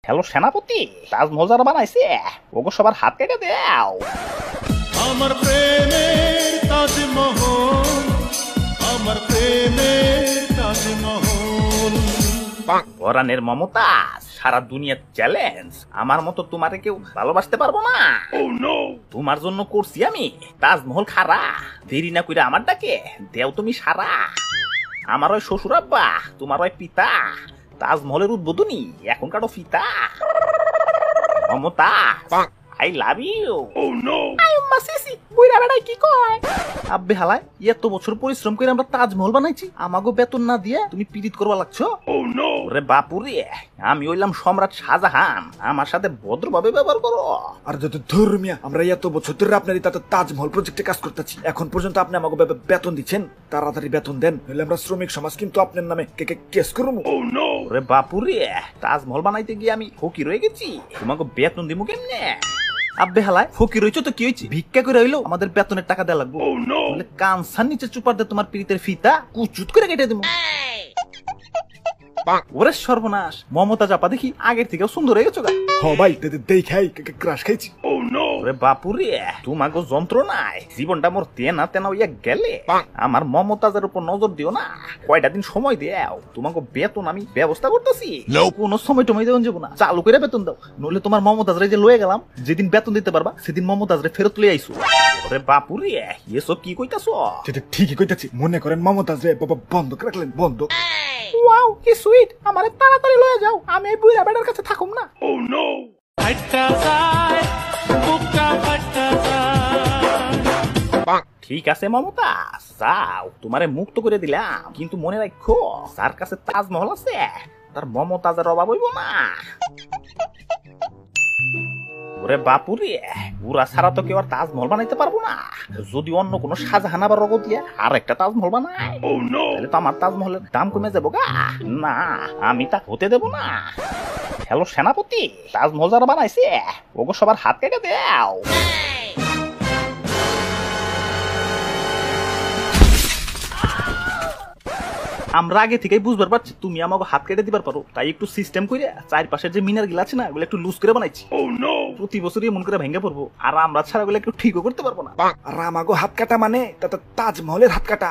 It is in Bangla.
হ্যালো সেনাপতি, তাজমহল যারা বানাইছে ওগো সবার হাত কেটে দাও। আমার প্রেমের তাজমহল, আমার প্রেমের তাজমহল। পরাণের মমতাজ, সারা দুনিয়ার চ্যালেঞ্জ। আমার মতো তোমারে কেউ ভালোবাসতে পারবো না। তোমার জন্য করছি আমি তাজমহল খারা। দেরি না কইরা আমার ডাকে দেও তুমি সারা। আমার ওই শ্বশুর আব্বা, তোমার ওই পিতা, তাজমহলের উদ্বোধনী এখন কাটো ফিতা। Mamata I love you. কি কয় আব্বে হালায়, এত বছর পরিশ্রম করে আমরা তাজমহল বানাইছি, আমাগো বেতন না দিয়ে তুমি পীড়িত করবা লাগছো? ওরে বাপুরে, আমি হইলাম সম্রাট শাহজাহান, আমার সাথে ভদ্রভাবে ব্যবহার করো। আর যত ধর্মিয়া, আমরা এত বছর ধরে আপনার তাজমহল প্রজেক্টে কাজ করতেছি, এখন পর্যন্ত আপনি আমাকে বেতন দিচ্ছেন? তাড়াতাড়ি বেতন দেন, নইলে আমরা শ্রমিক সমাজ কিন্তু আপনার নামে কেস করবো। ওরে বাপুরে, তাজমহল বানাইতে গিয়ে আমি ফকির হয়ে গেছি, তোমাকে বেতন দিব কেমনে? আব্বে হালায়, ফকির হইছো তো কি হয়েছে, ভিক্ষা করে হইলো আমাদের বেতনের টাকা দেওয়া লাগবে। কানসার নিচে চুপার দে তোমার পীড়িতের ফিতা কুচুত করে কেটে দেবো। ওরে সর্বনাশ, মমতা চাপা দেখি আগের থেকে সুন্দর হয়ে গেছো। ভাই দেখাই ক্রাশ খাইছি। ওরে বাপুরে, তোমাকে যন্ত্রণায় জীবনটা মোর তেনা তেনা হইয়া গেলে। আমার মমতাজের উপর নজর দিও না, কয়টা দিন সময় দেও, তোমাকে বেতন আমি ব্যবস্থা করতেছি। কোনো সময় টময় দেওয়া যাবো না, চালু করে বেতন দাও, নইলে তোমার মমতাজরে যে লয়ে গেলাম, যেদিন বেতন দিতে পারবা সেদিন মমতাজরে ফেরত লয়ে আইসো। ওরে বাপুরে, এসব কি কইতাছো? ঠিকই কইতাছি, মনে করেন মমতাজ রে বন্ধক রাখলেন, বন্ধক। ওয়াও কি সুইট, আমারে তাড়াতাড়ি লয়ে যাও, আমি এই বুইড়া বেটার কাছে থাকুম না। ঠিক আছে মমতা, যাও, তোমারে মুক্ত করে দিলাম, কিন্তু মনে রাখো যার কাছে তাজমহল আছে তার মমতাজের অভাব হইব না। ওরে বাপুরে, ওরা ছাড়া তো কেউ আর তাজমহল বানাইতে পারবো না। যদি অন্য কোনো শাহজাহান আবার রগত দিয়ে আর একটা তাজমহল বানায়, তাহলে তো আমার তাজমহলের দাম কমে যাবো গা। না, আমি তা হতে দেব না। হ্যালো সেনাপতি, তাজমহল যারা বানাইছে ওগো সবার হাত কেটে দাও। আমরা আগে থেকেই বুঝবার পারছি তুমি আমাকে হাত কেটে দিবার পারো, তাই একটু সিস্টেম করে চারপাশের যে মিনার গুলো আছে না, ওগুলো একটু লুজ করে বানাইছি। প্রতি বছরই এমন করে ভেঙে পড়বো, আর আমরা ছাড়া ওগুলো একটু ঠিকও করতে পারবো না। আর আমাগো হাত কাটা মানে তাজমহলের হাত কাটা।